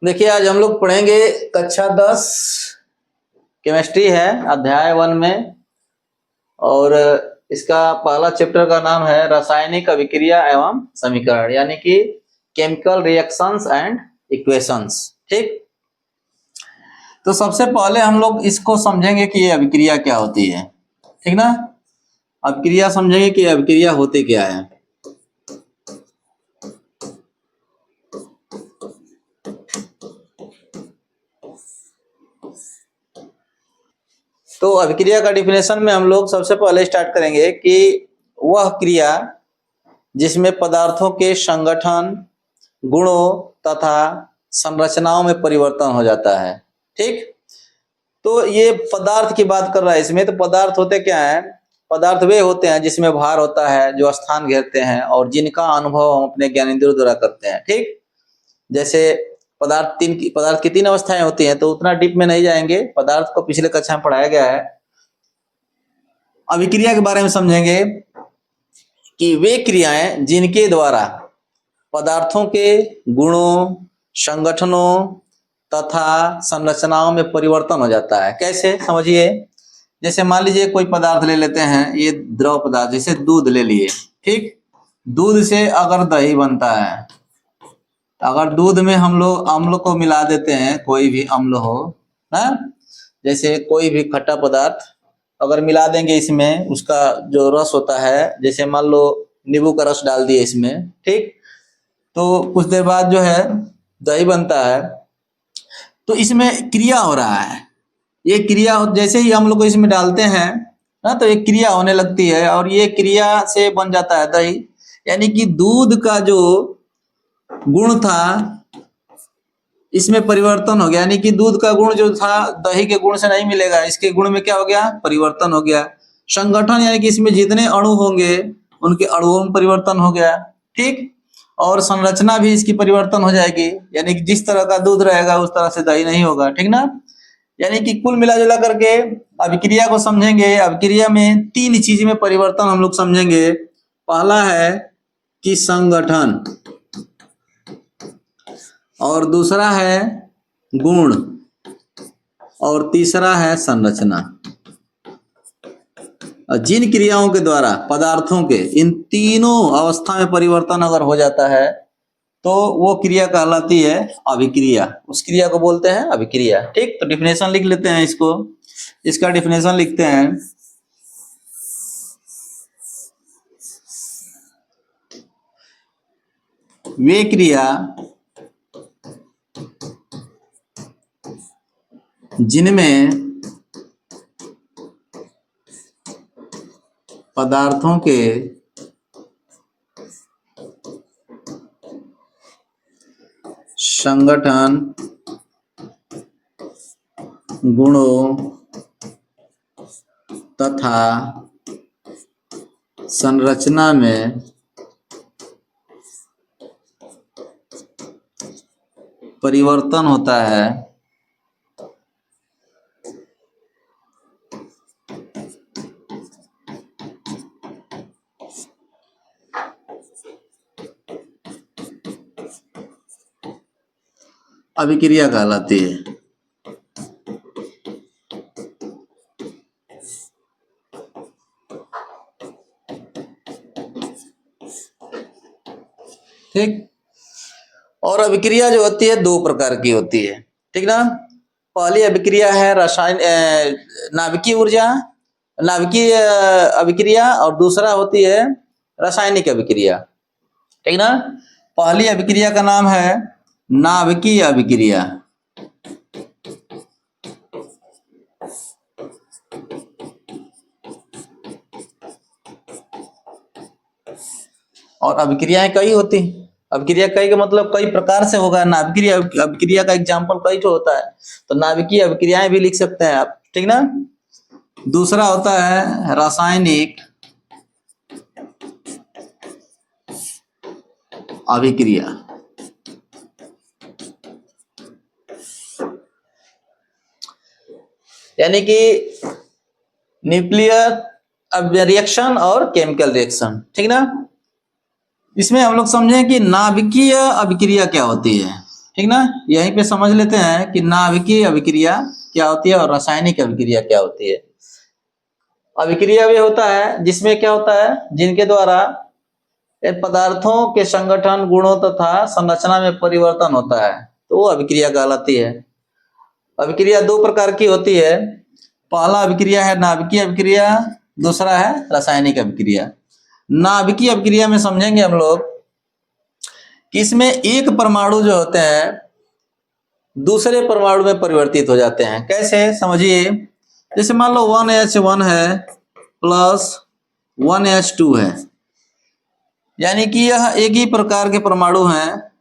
देखिए आज हम लोग पढ़ेंगे कक्षा 10 केमिस्ट्री है अध्याय 1 में। और इसका पहला चैप्टर का नाम है रासायनिक अभिक्रिया एवं समीकरण, यानी कि केमिकल रिएक्शंस एंड इक्वेशंस। ठीक, तो सबसे पहले हम लोग इसको समझेंगे कि ये अभिक्रिया क्या होती है। ठीक ना, अभिक्रिया समझेंगे कि अभिक्रिया होते क्या है। तो अभिक्रिया का डिफिनेशन में हम लोग सबसे पहले स्टार्ट करेंगे कि वह क्रिया जिसमें पदार्थों के संगठन, गुणों तथा संरचनाओं में परिवर्तन हो जाता है। ठीक, तो ये पदार्थ की बात कर रहा है इसमें। तो पदार्थ होते क्या हैं? पदार्थ वे होते हैं जिसमें भार होता है, जो स्थान घेरते हैं और जिनका अनुभव हम अपने ज्ञानेंद्रियों द्वारा करते हैं। ठीक, जैसे पदार्थ की 3 अवस्थाएं होती हैं, तो उतना डीप में नहीं जाएंगे, पदार्थ को पिछले कक्षा में पढ़ाया गया है। अभिक्रिया के बारे में समझेंगे कि वे क्रियाएं जिनके द्वारा पदार्थों के गुणों, संगठनों तथा संरचनाओं में परिवर्तन हो जाता है। कैसे समझिए, जैसे मान लीजिए कोई पदार्थ ले लेते हैं, ये द्रव पदार्थ, जैसे दूध ले लिए। ठीक, दूध से अगर दही बनता है, अगर दूध में हम लोग अम्ल को मिला देते हैं, कोई भी अम्ल हो ना, जैसे कोई भी खट्टा पदार्थ अगर मिला देंगे इसमें, उसका जो रस होता है, जैसे मान लो नींबू का रस डाल दिए इसमें। ठीक, तो कुछ देर बाद जो है दही बनता है। तो इसमें क्रिया हो रहा है, ये क्रिया जैसे ही हम लोग को इसमें डालते हैं ना, तो एक क्रिया होने लगती है और ये क्रिया से बन जाता है दही। यानी कि दूध का जो गुण था इसमें परिवर्तन हो गया, यानी कि दूध का गुण जो था दही के गुण से नहीं मिलेगा, इसके गुण में क्या हो गया? परिवर्तन हो गया। संगठन यानी कि इसमें जितने अणु होंगे उनके अणुओं में परिवर्तन हो गया। ठीक, और संरचना भी इसकी परिवर्तन हो जाएगी, यानी कि जिस तरह का दूध रहेगा उस तरह से दही नहीं होगा। ठीक ना, यानी कि कुल मिला जुला करके अभिक्रिया को समझेंगे। अभिक्रिया में 3 चीज में परिवर्तन हम लोग समझेंगे। पहला है कि संगठन, और दूसरा है गुण, और तीसरा है संरचना। जिन क्रियाओं के द्वारा पदार्थों के इन तीनों अवस्था में परिवर्तन अगर हो जाता है तो वो क्रिया कहलाती है अभिक्रिया। उस क्रिया को बोलते हैं अभिक्रिया। ठीक, तो डिफिनेशन लिख लेते हैं इसको। इसका डिफिनेशन लिखते हैं, वे क्रिया जिनमें पदार्थों के संगठन, गुणों तथा संरचना में परिवर्तन होता है, अभिक्रिया कहलाती है। ठीक, और अभिक्रिया जो होती है 2 प्रकार की होती है। ठीक ना, पहली अभिक्रिया है नाभिकीय ऊर्जा, नाभिकीय अभिक्रिया, और दूसरा होती है रासायनिक अभिक्रिया। ठीक ना, पहली अभिक्रिया का नाम है नाभिकीय अभिक्रिया, और अभिक्रियाएं कई होती हैं। अभिक्रिया कई का मतलब कई प्रकार से होगा। नाभिकीय अभिक्रिया का एग्जाम्पल कई तो होता है, तो नाभिकीय अभिक्रियाएं भी लिख सकते हैं आप। ठीक ना, दूसरा होता है रासायनिक अभिक्रिया। यानी कि न्यूक्लियर रिएक्शन और केमिकल रिएक्शन। ठीक ना, इसमें हम लोग समझें कि नाभिकीय अभिक्रिया क्या होती है। ठीक ना। यहीं पे समझ लेते हैं कि नाभिकीय अभिक्रिया क्या होती है और रासायनिक अभिक्रिया क्या होती है। अभिक्रिया भी होता है जिसमें क्या होता है, जिनके द्वारा पदार्थों के संगठन, गुणों तथा संरचना में परिवर्तन होता है, तो वो अभिक्रिया कहलाती है। अभिक्रिया दो प्रकार की होती है। पहला अभिक्रिया है नाभिकीय अभिक्रिया, दूसरा है रासायनिक अभिक्रिया। नाभिकीय अभिक्रिया में समझेंगे हम लोग कि इसमें एक परमाणु जो होते हैं दूसरे परमाणु में परिवर्तित हो जाते हैं। कैसे, समझिए। जैसे मान लो 1H1 है प्लस 1H2 है, यानी कि यह एक ही प्रकार के परमाणु हैं,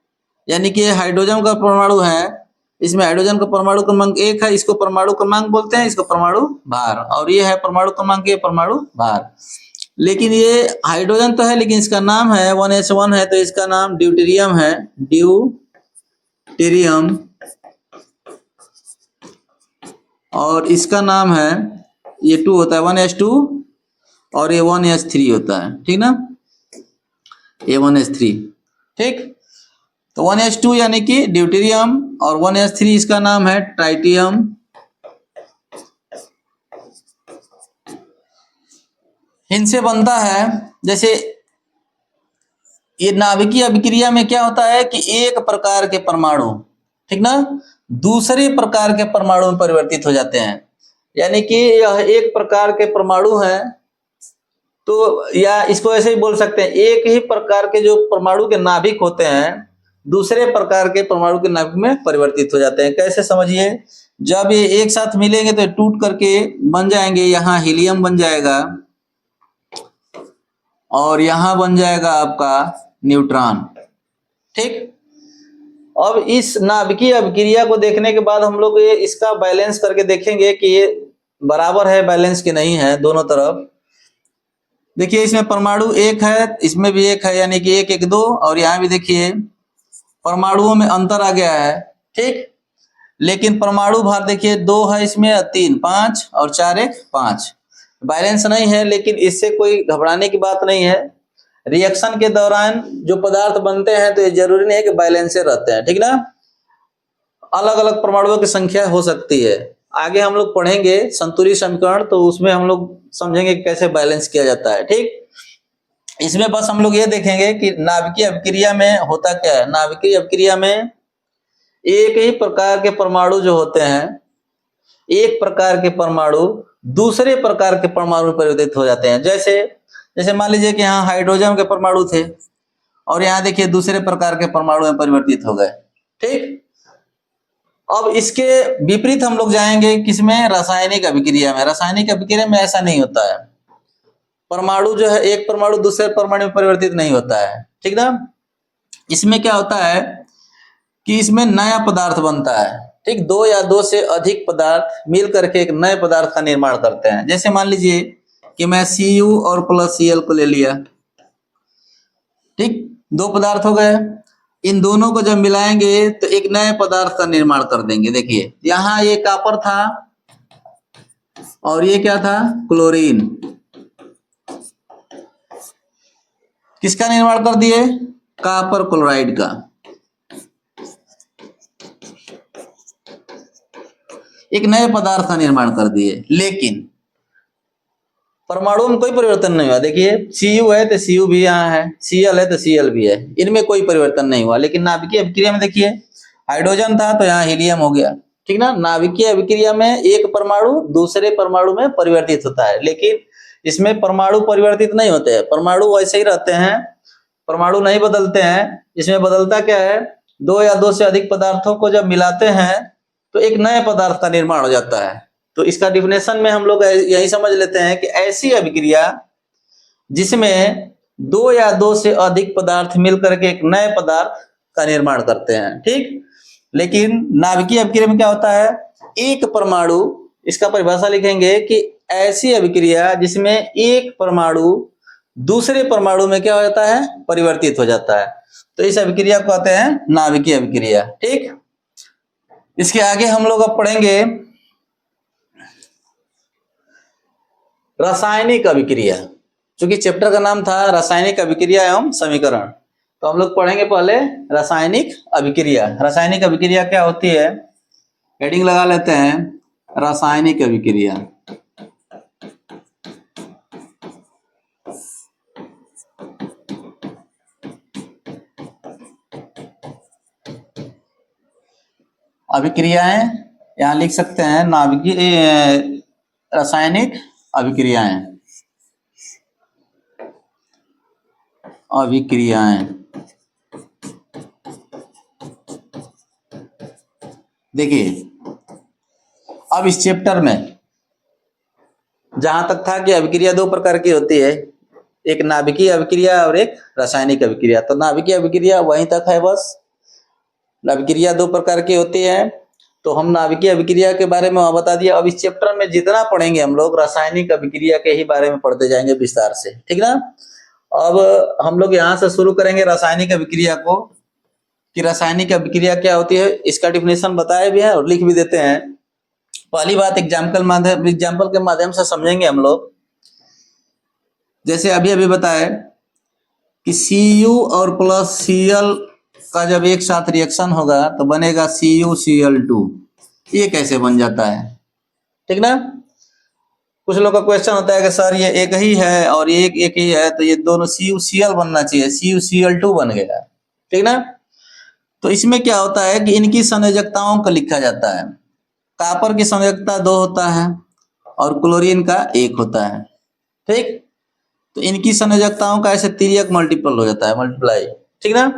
यानी कि हाइड्रोजन का परमाणु है, इसमें हाइड्रोजन का परमाणु क्रमांक 1 है, इसको परमाणु क्रमांक बोलते हैं, इसको परमाणु भार, और ये है परमाणु क्रमांक, ये परमाणु भार। लेकिन ये हाइड्रोजन तो है लेकिन इसका नाम है 1H1 है, तो इसका नाम ड्यूटेरियम है, ड्यूटेरियम, और इसका नाम है, ये 2 होता है 1H2 और ये 1H3 होता है, ठीक ना, ये 1H3, ठीक। तो 1H2 यानी कि ड्यूटेरियम और 1H3 इसका नाम है ट्राइटियम। इनसे बनता है, जैसे ये नाभिकीय अभिक्रिया में क्या होता है कि एक प्रकार के परमाणु, ठीक ना, दूसरे प्रकार के परमाणु में परिवर्तित हो जाते हैं। यानी कि यह एक प्रकार के परमाणु हैं, तो या इसको ऐसे ही बोल सकते हैं, एक ही प्रकार के जो परमाणु के नाभिक होते हैं दूसरे प्रकार के परमाणु के नाभिक में परिवर्तित हो जाते हैं। कैसे, समझिए। जब ये एक साथ मिलेंगे तो टूट करके बन जाएंगे, यहाँ हीलियम बन जाएगा और यहाँ बन जाएगा आपका न्यूट्रॉन, ठीक। अब इस नाभिकीय अभिक्रिया को देखने के बाद हम लोग ये इसका बैलेंस करके देखेंगे कि ये बराबर है बैलेंस कि नहीं है दोनों तरफ। देखिए इसमें परमाणु एक है, इसमें भी एक है, यानी कि 1 1 2, और यहाँ भी देखिए परमाणुओं में अंतर आ गया है, ठीक। लेकिन परमाणु भार देखिए 2 है इसमें, 3 5 और 4 1 5, बैलेंस नहीं है। लेकिन इससे कोई घबराने की बात नहीं है। रिएक्शन के दौरान जो पदार्थ बनते हैं तो ये जरूरी नहीं है कि बैलेंस से रहते हैं, ठीक ना। अलग अलग परमाणुओं की संख्या हो सकती है। आगे हम लोग पढ़ेंगे संतुलित समीकरण, तो उसमें हम लोग समझेंगे कैसे बैलेंस किया जाता है, ठीक। इसमें बस हम लोग ये देखेंगे कि नाभिकीय अभिक्रिया में होता क्या है। नाभिकीय अभिक्रिया में एक ही प्रकार के परमाणु जो होते हैं, एक प्रकार के परमाणु दूसरे प्रकार के परमाणु में परिवर्तित हो जाते हैं। जैसे जैसे मान लीजिए कि यहाँ हाइड्रोजन के परमाणु थे और यहाँ देखिए दूसरे प्रकार के परमाणु में परिवर्तित हो गए, ठीक। अब इसके विपरीत हम लोग जाएंगे किसमें, रासायनिक अभिक्रिया में। रासायनिक अभिक्रिया में ऐसा नहीं होता है, परमाणु जो है एक परमाणु दूसरे परमाणु में परिवर्तित नहीं होता है, ठीक ना। इसमें क्या होता है कि इसमें नया पदार्थ बनता है, ठीक। 2 या 2 से अधिक पदार्थ मिल करके एक नए पदार्थ का निर्माण करते हैं। जैसे मान लीजिए कि मैं Cu और प्लस Cl को ले लिया, ठीक, 2 पदार्थ हो गए। इन दोनों को जब मिलाएंगे तो एक नए पदार्थ का निर्माण कर देंगे। देखिए यहाँ ये कॉपर था और ये क्या था, क्लोरीन। किसका निर्माण कर दिए, कॉपर क्लोराइड का। एक नए पदार्थ का निर्माण कर दिए, लेकिन परमाणु में कोई परिवर्तन नहीं हुआ। देखिए Cu है तो Cu भी यहाँ है, Cl है तो Cl भी है, इनमें कोई परिवर्तन नहीं हुआ। लेकिन नाभिकीय अभिक्रिया में देखिए हाइड्रोजन था तो यहाँ हीलियम हो गया, ठीक ना। नाभिकीय अभिक्रिया में एक परमाणु दूसरे परमाणु में परिवर्तित होता है, लेकिन इसमें परमाणु परिवर्तित नहीं होते हैं, परमाणु वैसे ही रहते हैं, परमाणु नहीं बदलते हैं। इसमें बदलता क्या है, 2 या 2 से अधिक पदार्थों को जब मिलाते हैं तो एक नए पदार्थ का निर्माण हो जाता है। तो इसका डिफिनेशन में हम लोग यही समझ लेते हैं कि ऐसी अभिक्रिया जिसमें 2 या 2 से अधिक पदार्थ मिलकर के एक नए पदार्थ का निर्माण करते हैं, ठीक। लेकिन नाभिकीय अभिक्रिया में क्या होता है, एक परमाणु, इसका परिभाषा लिखेंगे कि ऐसी अभिक्रिया जिसमें एक परमाणु दूसरे परमाणु में क्या हो जाता है, परिवर्तित हो जाता है। तो इस अभिक्रिया को कहते हैं नाभिकीय अभिक्रिया, ठीक। इसके आगे हम लोग अब पढ़ेंगे रासायनिक अभिक्रिया, क्योंकि चैप्टर का नाम था रासायनिक अभिक्रिया एवं समीकरण। तो हम लोग पढ़ेंगे पहले रासायनिक अभिक्रिया। रासायनिक अभिक्रिया क्या होती है, हेडिंग लगा लेते हैं, रासायनिक अभिक्रिया। अभिक्रियाएं यहां लिख सकते हैं, नाभिकीय रासायनिक अभिक्रियाएं। अभिक्रियाएं देखिए, अब इस चैप्टर में जहां तक था कि अभिक्रिया दो प्रकार की होती है, एक नाभिकीय अभिक्रिया और एक रासायनिक अभिक्रिया। तो नाभिकीय अभिक्रिया वहीं तक है बस। अभिक्रिया दो प्रकार की होती है, तो हम नाभिकीय अभिक्रिया के बारे में वहां बता दिया। अब इस चैप्टर में जितना पढ़ेंगे हम लोग रासायनिक अभिक्रिया के ही बारे में पढ़ते जाएंगे विस्तार से, ठीक ना। अब हम लोग यहाँ से शुरू करेंगे रासायनिक अभिक्रिया को, कि रासायनिक अभिक्रिया क्या होती है। इसका डिफिनेशन बताए भी है और लिख भी देते हैं। पहली बात एग्जाम्पल के माध्यम से समझेंगे हम लोग। जैसे अभी अभी बताए कि Cu और प्लस Cl का जब एक साथ रिएक्शन होगा तो बनेगा CuCl2। ये कैसे बन जाता है, ठीक ना। कुछ लोग का क्वेश्चन होता है कि सर ये एक ही है और ये एक ही है, तो ये दोनों CuCl बनना चाहिए, CuCl2 बन गया, ठीक ना। तो इसमें क्या होता है कि इनकी संयोजकताओं को लिखा जाता है। कॉपर की संयोजकता 2 होता है और क्लोरीन का 1 होता है, ठीक। तो इनकी संयोजकताओं का ऐसे तिर्यक मल्टीपल हो जाता है, मल्टीप्लाई, ठीक ना।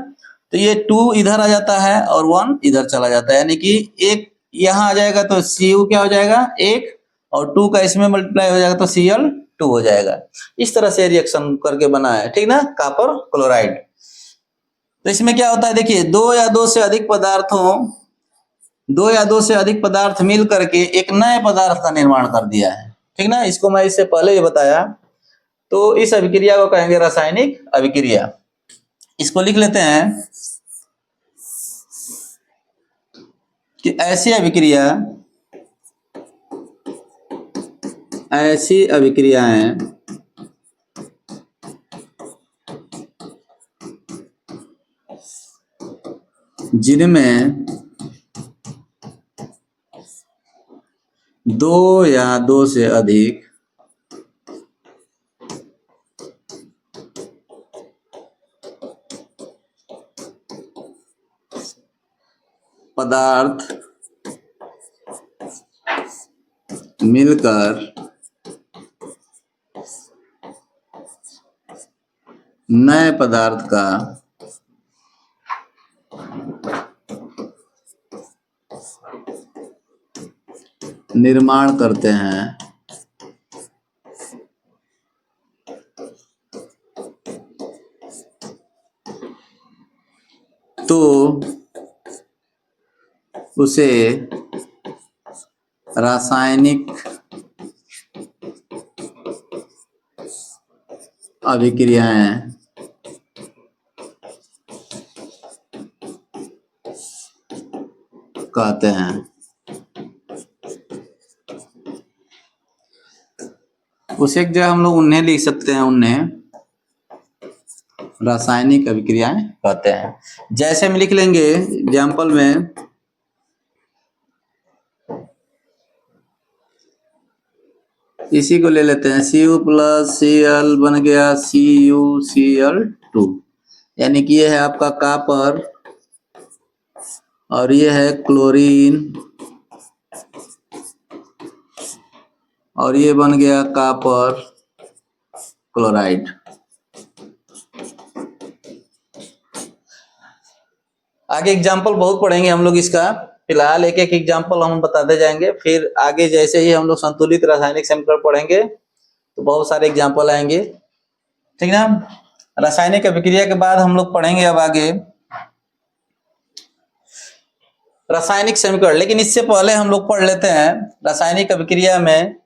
तो ये 2 इधर आ जाता है और 1 इधर चला जाता है, यानी कि एक यहाँ आ जाएगा तो Cu क्या हो जाएगा 1, और 2 का इसमें मल्टीप्लाई हो जाएगा तो Cl2 हो जाएगा। इस तरह से रिएक्शन करके बना है, ठीक ना, कॉपर क्लोराइड। तो इसमें क्या होता है देखिए, दो या दो से अधिक पदार्थ मिल करके एक नए पदार्थ का निर्माण कर दिया है, ठीक ना। इसको मैं इससे पहले ही बताया। तो इस अभिक्रिया को कहेंगे रासायनिक अभिक्रिया। इसको लिख लेते हैं कि ऐसी अभिक्रियाएं जिनमें दो या दो से अधिक पदार्थ मिलकर नए पदार्थ का निर्माण करते हैं, तो उसे रासायनिक अभिक्रियाएं कहते हैं। उसे एक जगह हम लोग उन्हें लिख सकते हैं, उन्हें रासायनिक अभिक्रियाएं कहते हैं। जैसे हम लिख लेंगे एग्जाम्पल में, इसी को ले लेते हैं, Cu प्लस Cl बन गया CuCl2, यानी कि ये है आपका कॉपर और ये है क्लोरीन और ये बन गया कॉपर क्लोराइड। आगे एग्जाम्पल बहुत पढ़ेंगे हम लोग इसका, फिलहाल एक एक एग्जाम्पल हम बताते जाएंगे। फिर आगे जैसे ही हम लोग संतुलित रासायनिक समीकरण पढ़ेंगे तो बहुत सारे एग्जाम्पल आएंगे, ठीक ना। रासायनिक अभिक्रिया के बाद हम लोग पढ़ेंगे अब आगे रासायनिक समीकरण। लेकिन इससे पहले हम लोग पढ़ लेते हैं रासायनिक अभिक्रिया में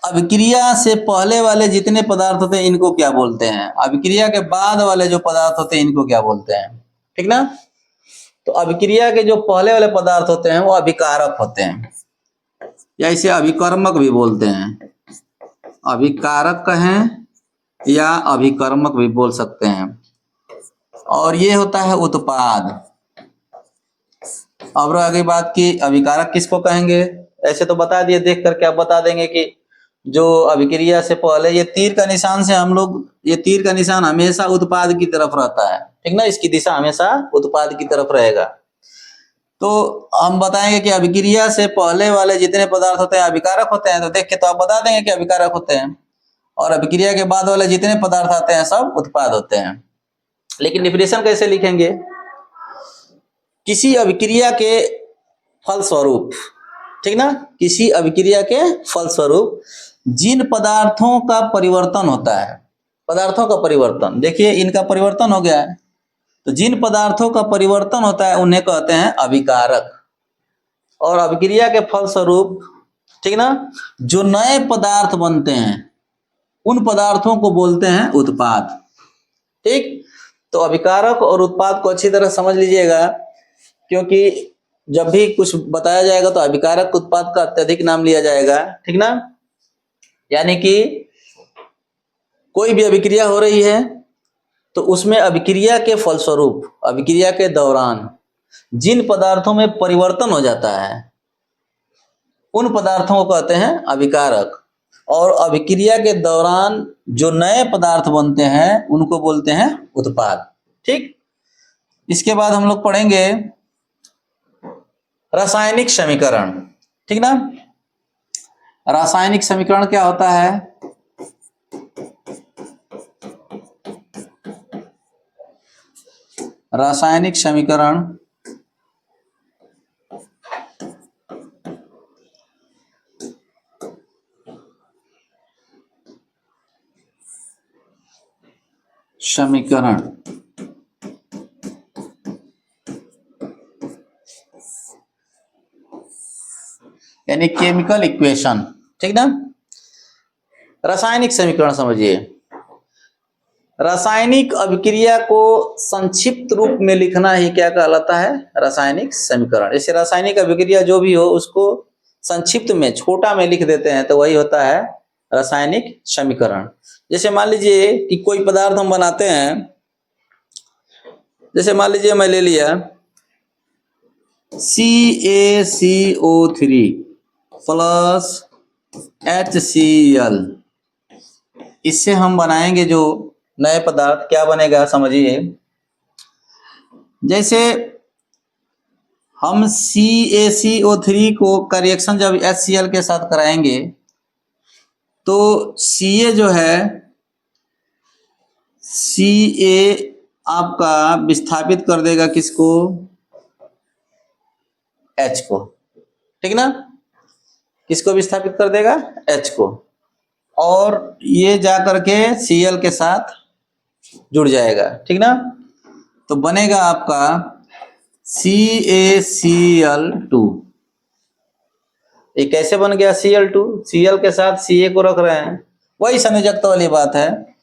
अभिक्रिया से पहले वाले जितने पदार्थ होते हैं इनको क्या बोलते हैं, अभिक्रिया के बाद वाले जो पदार्थ होते हैं इनको क्या बोलते हैं, ठीक ना। तो अभिक्रिया के जो पहले वाले पदार्थ होते हैं वो अभिकारक होते हैं, या इसे अभिकर्मक भी बोलते हैं। अभिकारक कहें या अभिकर्मक भी बोल सकते हैं। और ये होता है उत्पाद। अब आगे बात की अभिकारक किसको कहेंगे। ऐसे तो बता दिए, देख करके आप बता देंगे कि जो अभिक्रिया से पहले ये तीर का निशान से हम लोग, ये तीर का निशान हमेशा उत्पाद की तरफ रहता है, ठीक ना, इसकी दिशा हमेशा उत्पाद की तरफ रहेगा। तो हम बताएंगे कि अभिक्रिया से पहले वाले जितने पदार्थ होते हैं अभिकारक होते हैं, तो देख के तो आप बता देंगे कि अभिकारक होते हैं, और अभिक्रिया के बाद वाले जितने पदार्थ आते हैं सब उत्पाद होते हैं। लेकिन डिफिनेशन कैसे लिखेंगे, किसी अभिक्रिया के फलस्वरूप, ठीक ना, किसी अभिक्रिया के फलस्वरूप जिन पदार्थों का परिवर्तन होता है, पदार्थों का परिवर्तन, देखिए इनका परिवर्तन हो गया है, तो जिन पदार्थों का परिवर्तन होता है उन्हें कहते हैं अभिकारक। और अभिक्रिया के फलस्वरूप, ठीक ना, जो नए पदार्थ बनते हैं उन पदार्थों को बोलते हैं उत्पाद। ठीक, तो अभिकारक और उत्पाद को अच्छी तरह समझ लीजिएगा, क्योंकि जब भी कुछ बताया जाएगा तो अभिकारक उत्पाद का अत्यधिक नाम लिया जाएगा, ठीक ना। यानी कि कोई भी अभिक्रिया हो रही है तो उसमें अभिक्रिया के फलस्वरूप, अभिक्रिया के दौरान जिन पदार्थों में परिवर्तन हो जाता है उन पदार्थों को कहते हैं अभिकारक, और अभिक्रिया के दौरान जो नए पदार्थ बनते हैं उनको बोलते हैं उत्पाद। ठीक, इसके बाद हम लोग पढ़ेंगे रासायनिक समीकरण, ठीक ना। रासायनिक समीकरण क्या होता है, रासायनिक समीकरण यानी केमिकल इक्वेशन, ठीक ना। रासायनिक समीकरण समझिए, रासायनिक अभिक्रिया को संक्षिप्त रूप में लिखना ही क्या कहलाता है, रासायनिक समीकरण। जैसे रासायनिक अभिक्रिया जो भी हो उसको संक्षिप्त में, छोटा में लिख देते हैं तो वही होता है रासायनिक समीकरण। जैसे मान लीजिए कि कोई पदार्थ हम बनाते हैं, जैसे मान लीजिए मैं ले लिया CaCO3 प्लस HCl, इससे हम बनाएंगे जो नए पदार्थ, क्या बनेगा समझिए। जैसे हम CaCO3 को का रिएक्शन जब HCl के साथ कराएंगे तो Ca जो है, Ca आपका विस्थापित कर देगा किसको, H को, ठीक ना, किसको विस्थापित कर देगा, H को, और ये जा करके Cl के साथ जुड़ जाएगा, ठीक ना। तो बनेगा आपका CaCl2। ये कैसे बन गया Cl2, Cl के साथ Ca को रख रहे हैं, वही संयोजकता वाली बात है।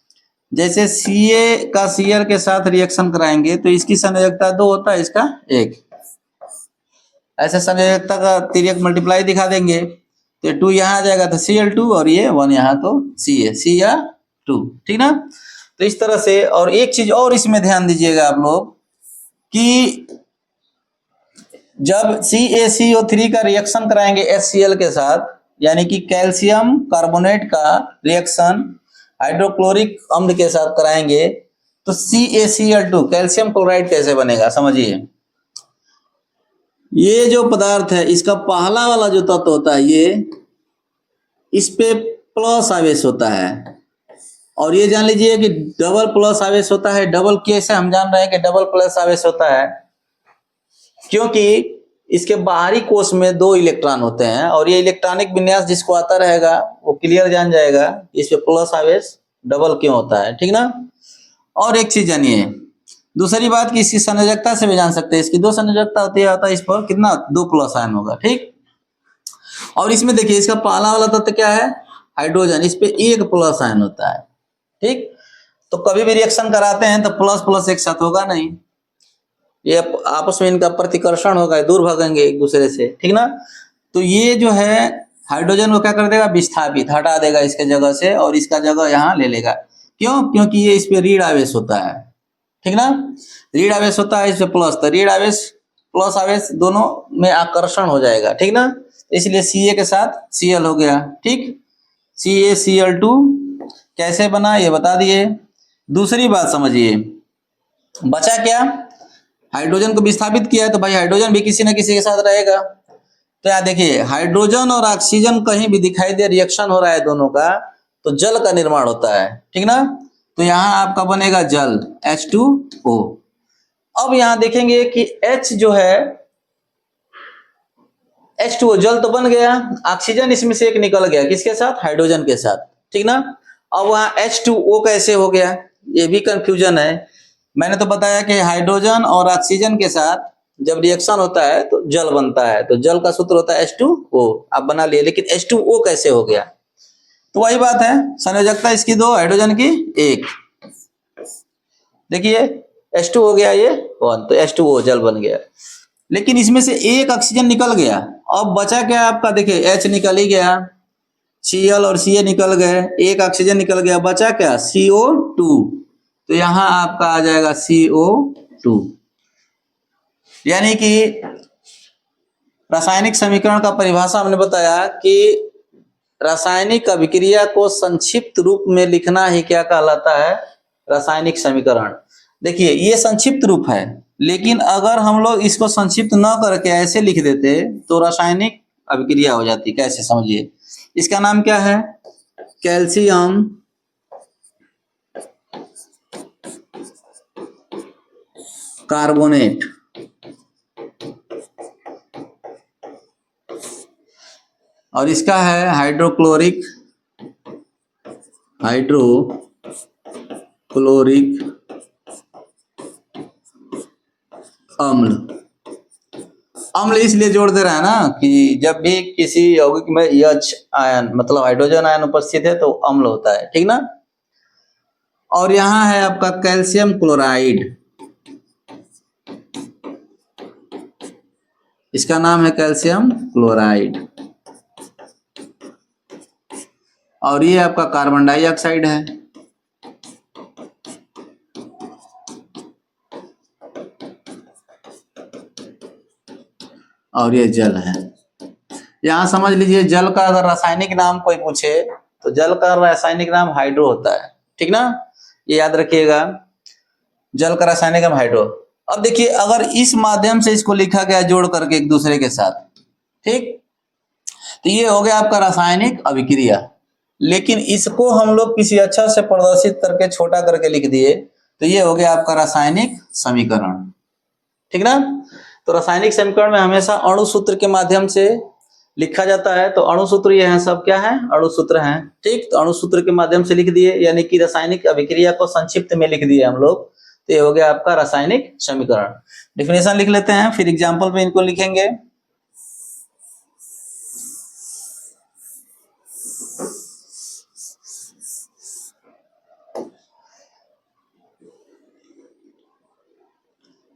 जैसे Ca का Cl के साथ रिएक्शन कराएंगे तो इसकी संयोजकता 2 होता है, इसका 1, ऐसे संयोजकता का तिर्यक मल्टीप्लाई दिखा देंगे तो 2 यहाँ आ जाएगा तो Cl2, और ये 1 यहाँ तो Ca2, ठीक ना। तो इस तरह से, और एक चीज और इसमें ध्यान दीजिएगा आप लोग कि जब CaCO3 का रिएक्शन कराएंगे HCl के साथ, यानी कि कैल्शियम कार्बोनेट का रिएक्शन हाइड्रोक्लोरिक अम्ल के साथ कराएंगे तो CaCl2 कैल्शियम क्लोराइड कैसे बनेगा समझिए। ये जो पदार्थ है इसका पहला वाला जो तत्व होता है ये, इस पे प्लस आवेश होता है, और ये जान लीजिए कि डबल प्लस आवेश होता है। डबल कैसे हम जान रहे हैं कि डबल प्लस आवेश होता है, क्योंकि इसके बाहरी कोश में 2 इलेक्ट्रॉन होते हैं, और ये इलेक्ट्रॉनिक विन्यास जिसको आता रहेगा वो क्लियर जान जाएगा इस पे प्लस आवेश डबल क्यों होता है, ठीक ना। और एक चीज जानिए, दूसरी बात कि इसकी संयोजकता से भी जान सकते हैं, इसकी 2 संयोजकता होती है, आता है इस पर कितना, 2 प्लस आयन होगा, ठीक। और इसमें देखिए इसका पहला वाला तत्व क्या है, हाइड्रोजन, इस पे 1 प्लस आयन होता है, ठीक। तो कभी भी रिएक्शन कराते हैं तो प्लस प्लस एक साथ होगा नहीं, ये आपस में इनका प्रतिकर्षण होगा, दूर भागेंगे एक दूसरे से, ठीक ना। तो ये जो है हाइड्रोजन को क्या कर देगा, विस्थापित, हटा देगा इसके जगह से, और इसका जगह यहाँ ले लेगा। क्यों, क्योंकि ये इस पे ऋण आवेश होता है, ठीक ना। ऋण आवेश होता है इसमें प्लस, तो ऋण आवेश प्लस आवेश दोनों में आकर्षण हो जाएगा, ठीक ना। इसलिए Ca के साथ Cl हो गया, ठीक। CaCl2 कैसे बना ये बता दिए। दूसरी बात समझिए, बचा क्या, हाइड्रोजन को विस्थापित किया है, तो भाई हाइड्रोजन भी किसी न किसी के साथ रहेगा। तो यहाँ देखिए हाइड्रोजन और ऑक्सीजन कहीं भी दिखाई दे रिएक्शन हो रहा है दोनों का, तो जल का निर्माण होता है, ठीक ना। तो यहाँ आपका बनेगा जल H2O। अब यहाँ देखेंगे कि H जो है H2O जल तो बन गया, ऑक्सीजन इसमें से एक निकल गया किसके साथ, हाइड्रोजन के साथ, ठीक ना। अब वहाँ H2O कैसे हो गया, ये भी कंफ्यूजन है। मैंने तो बताया कि हाइड्रोजन और ऑक्सीजन के साथ जब रिएक्शन होता है तो जल बनता है, तो जल का सूत्र होता है H2O, आप बना लिए, लेकिन H2O कैसे हो गया। तो वही बात है, संयोजकता इसकी 2, हाइड्रोजन की 1। देखिए H2 हो गया ये 1, तो H2O जल बन गया, लेकिन इसमें से एक ऑक्सीजन निकल गया। अब बचा क्या आपका, देखिए H निकल ही गया, Cl और Ca निकल गए, एक ऑक्सीजन निकल गया, बचा क्या CO2। तो यहां आपका आ जाएगा CO2। यानी कि रासायनिक समीकरण का परिभाषा हमने बताया कि रासायनिक अभिक्रिया को संक्षिप्त रूप में लिखना ही क्या कहलाता है, रासायनिक समीकरण। देखिए ये संक्षिप्त रूप है, लेकिन अगर हम लोग इसको संक्षिप्त न करके ऐसे लिख देते तो रासायनिक अभिक्रिया हो जाती। कैसे समझिए, इसका नाम क्या है, कैल्शियम कार्बोनेट। और इसका है हाइड्रोक्लोरिक अम्ल। अम्ल इसलिए जोड़ दे रहा है ना कि जब भी किसी यौगिक में H आयन मतलब हाइड्रोजन आयन उपस्थित है तो अम्ल होता है, ठीक ना। और यहां है आपका कैल्शियम क्लोराइड, इसका नाम है कैल्शियम क्लोराइड। और ये आपका कार्बन डाइऑक्साइड है, और ये जल है। यहां समझ लीजिए जल का अगर रासायनिक नाम कोई पूछे तो जल का रासायनिक नाम हाइड्रो होता है, ठीक ना, ये याद रखिएगा, जल का रासायनिक नाम हाइड्रो। अब देखिए अगर इस माध्यम से इसको लिखा गया जोड़ करके एक दूसरे के साथ, ठीक, तो ये हो गया आपका रासायनिक अभिक्रिया। लेकिन इसको हम लोग किसी अच्छा से प्रदर्शित करके छोटा करके लिख दिए तो ये हो गया आपका रासायनिक समीकरण, ठीक ना। तो रासायनिक समीकरण में हमेशा अणु सूत्र के माध्यम से लिखा जाता है, तो अणु सूत्र ये हैं, सब क्या है, अणु सूत्र हैं, ठीक। तो अणु सूत्र के माध्यम से लिख दिए, यानी कि रासायनिक अभिक्रिया को संक्षिप्त में लिख दिए हम लोग, तो ये हो गया आपका रासायनिक समीकरण। डिफिनेशन लिख लेते हैं, फिर एग्जाम्पल में इनको लिखेंगे।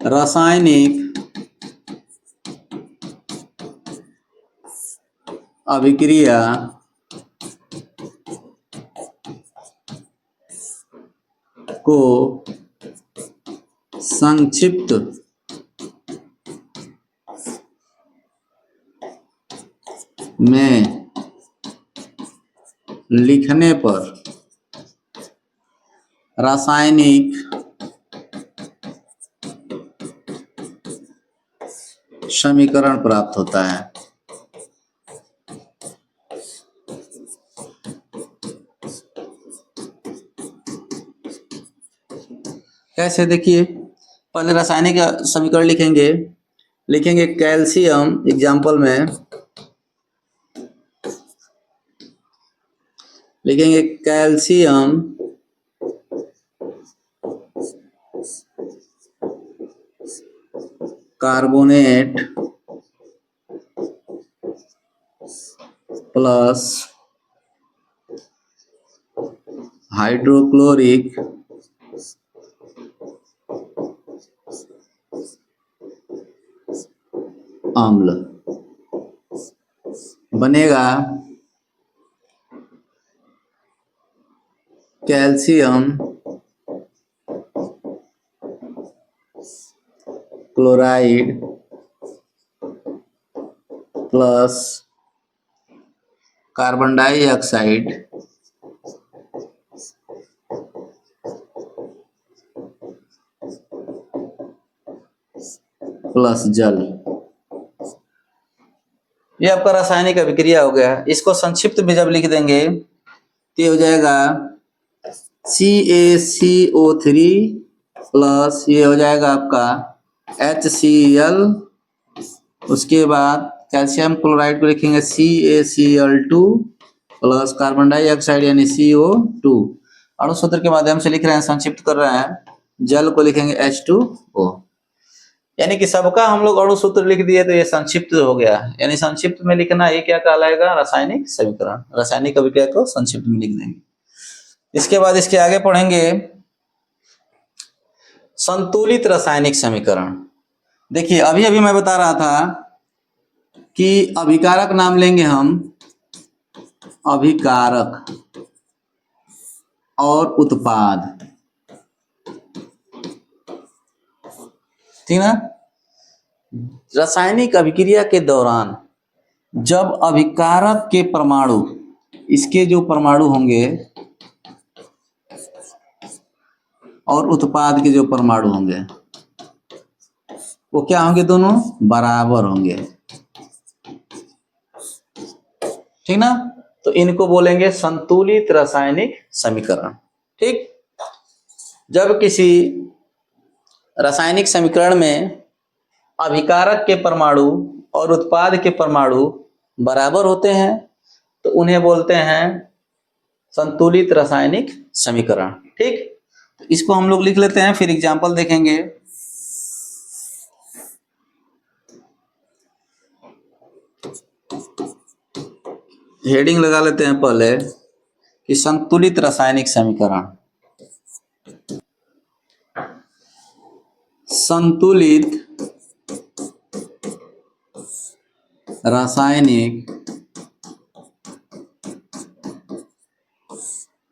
रासायनिक अभिक्रिया को संक्षिप्त में लिखने पर रासायनिक समीकरण प्राप्त होता है। कैसे, देखिए पहले रासायनिक समीकरण लिखेंगे कैल्शियम, एग्जाम्पल में लिखेंगे कैल्शियम कार्बोनेट प्लस हाइड्रोक्लोरिक अम्ल बनेगा calcium chloride plus carbon dioxide plus जल, ये आपका रासायनिक अभिक्रिया हो गया। इसको संक्षिप्त में जब लिख देंगे तो ये हो जाएगा CaCO3 प्लस ये हो जाएगा आपका HCl, उसके बाद कैल्शियम क्लोराइड को लिखेंगे CaCl2 प्लस कार्बन डाइऑक्साइड यानी CO2, अणु सूत्र के माध्यम से लिख रहे हैं, संक्षिप्त कर रहे हैं। जल को लिखेंगे H2O, यानी कि सबका हम लोग अणु सूत्र लिख दिए तो ये संक्षिप्त हो गया। यानी संक्षिप्त में लिखना ये क्या कहलाएगा? रासायनिक समीकरण। रासायनिक अभिक्रिया को संक्षिप्त में लिख देंगे। इसके बाद इसके आगे पढ़ेंगे संतुलित रासायनिक समीकरण। देखिए अभी अभी मैं बता रहा था कि अभिकारक नाम लेंगे हम, अभिकारक और उत्पाद, ठीक ना। रासायनिक अभिक्रिया के दौरान जब अभिकारक के परमाणु, इसके जो परमाणु होंगे और उत्पाद के जो परमाणु होंगे वो क्या होंगे? दोनों बराबर होंगे, ठीक ना। तो इनको बोलेंगे संतुलित रासायनिक समीकरण, ठीक। जब किसी रासायनिक समीकरण में अभिकारक के परमाणु और उत्पाद के परमाणु बराबर होते हैं तो उन्हें बोलते हैं संतुलित रासायनिक समीकरण, ठीक। तो इसको हम लोग लिख लेते हैं, फिर एग्जाम्पल देखेंगे। हेडिंग लगा लेते हैं पहले कि संतुलित रासायनिक समीकरण। संतुलित रासायनिक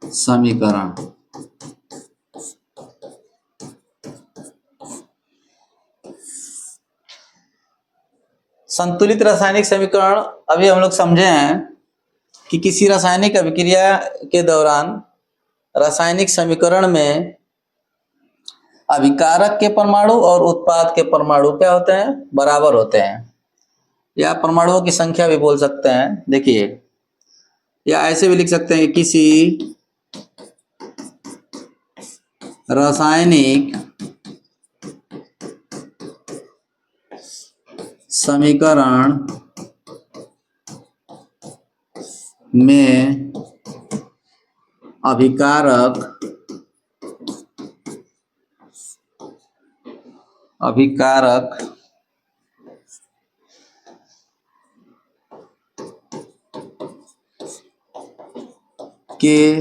समीकरण। संतुलित रासायनिक समीकरण अभी हम लोग समझे हैं कि किसी रासायनिक अभिक्रिया के दौरान रासायनिक समीकरण में अभिकारक के परमाणु और उत्पाद के परमाणु क्या होते हैं? बराबर होते हैं, या परमाणुओं की संख्या भी बोल सकते हैं। देखिए, या ऐसे भी लिख सकते हैं कि किसी रासायनिक समीकरण में अभिकारक के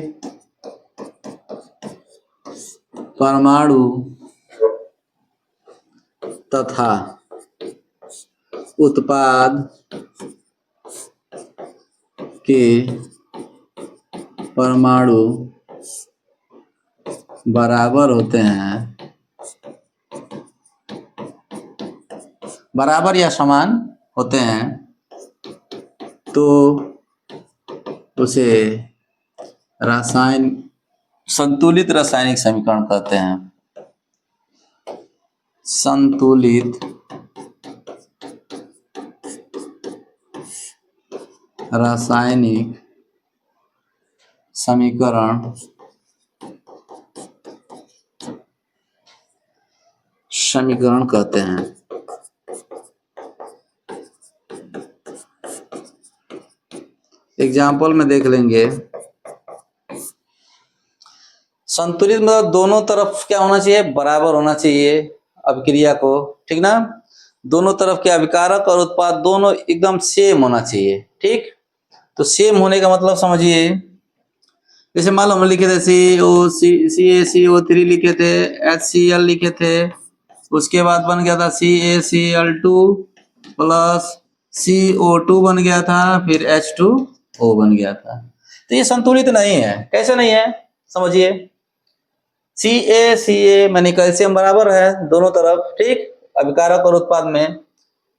परमाणु तथा उत्पाद के परमाणु बराबर होते हैं, बराबर या समान होते हैं, तो उसे संतुलित रासायनिक समीकरण कहते हैं। संतुलित रासायनिक समीकरण कहते हैं। एग्जाम्पल में देख लेंगे। संतुलित मतलब दोनों तरफ क्या होना चाहिए? बराबर होना चाहिए अभिक्रिया को, ठीक ना। दोनों तरफ के अभिकारक और उत्पाद दोनों एकदम सेम होना चाहिए, ठीक। तो सेम होने का मतलब समझिए, जैसे मान लो हम लिखे थे CaCO3 लिखे थे, HCl लिखे थे, उसके बाद बन गया था CaCl2 प्लस CO2 बन गया था, फिर H2O बन गया था। तो ये संतुलित नहीं है। कैसे नहीं है? समझिए, CaCa माने कैल्शियम बराबर है दोनों तरफ, ठीक। अभिकारक और उत्पाद में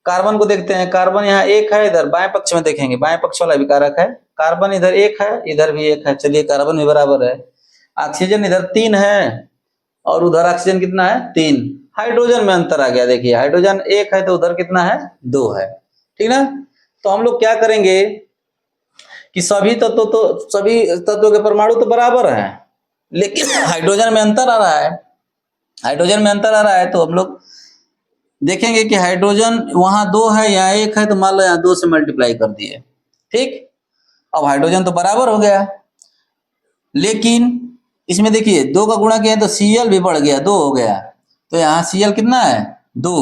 कार्बन को देखते हैं। कार्बन यहाँ एक है, इधर बाएं पक्ष में देखेंगे, बाएं पक्ष वाला अभिकारक है। कार्बन इधर एक है, इधर भी एक है, चलिए कार्बन भी बराबर है। ऑक्सीजन इधर 3 है और उधर ऑक्सीजन कितना है 3। हाइड्रोजन में अंतर आ गया, देखिए हाइड्रोजन 1 है तो उधर कितना है 2 है, ठीक ना। तो हम लोग क्या करेंगे कि सभी तत्वों के परमाणु तो बराबर हैं, लेकिन हाइड्रोजन में अंतर आ रहा है। हाइड्रोजन में अंतर आ रहा है तो हम लोग देखेंगे कि हाइड्रोजन वहां 2 है, यहाँ 1 है, तो मान लो यहाँ 2 से मल्टीप्लाई कर दिए, ठीक। अब हाइड्रोजन तो बराबर हो गया, लेकिन इसमें देखिए 2 का गुणा किया तो Cl भी बढ़ गया, 2 हो गया। तो यहाँ Cl कितना है 2।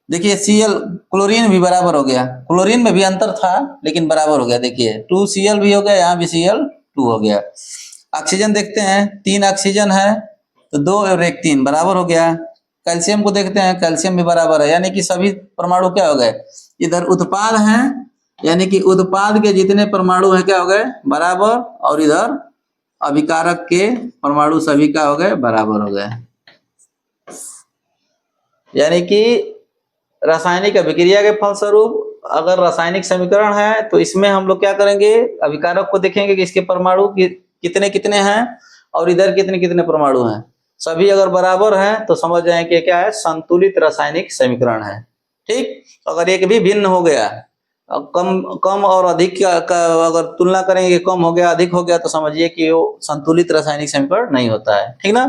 देखिए Cl क्लोरीन भी बराबर हो गया, क्लोरीन में भी अंतर था लेकिन बराबर हो गया। देखिए 2Cl भी हो गया, यहाँ भी Cl2 हो गया। ऑक्सीजन देखते हैं, 3 ऑक्सीजन है तो 2 और 1 3 बराबर हो गया। कैल्शियम को देखते हैं, कैल्शियम भी बराबर है, यानी कि सभी परमाणु क्या हो गए, इधर उत्पाद हैं, यानी कि उत्पाद के जितने परमाणु हैं क्या हो गए बराबर, और इधर अभिकारक के परमाणु सभी क्या हो गए बराबर हो गए। यानी कि रासायनिक अभिक्रिया के फलस्वरूप अगर रासायनिक समीकरण है तो इसमें हम लोग क्या करेंगे, अभिकारक को देखेंगे कि इसके परमाणु कितने कितने हैं और इधर कितने कितने परमाणु हैं। सभी अगर बराबर हैं तो समझ जाए कि क्या है, संतुलित रासायनिक समीकरण है, ठीक। अगर एक भी भिन्न हो गया, कम और अधिक का अगर तुलना करेंगे, कम हो गया अधिक हो गया, तो समझिए कि वो संतुलित रासायनिक समीकरण नहीं होता है, ठीक ना।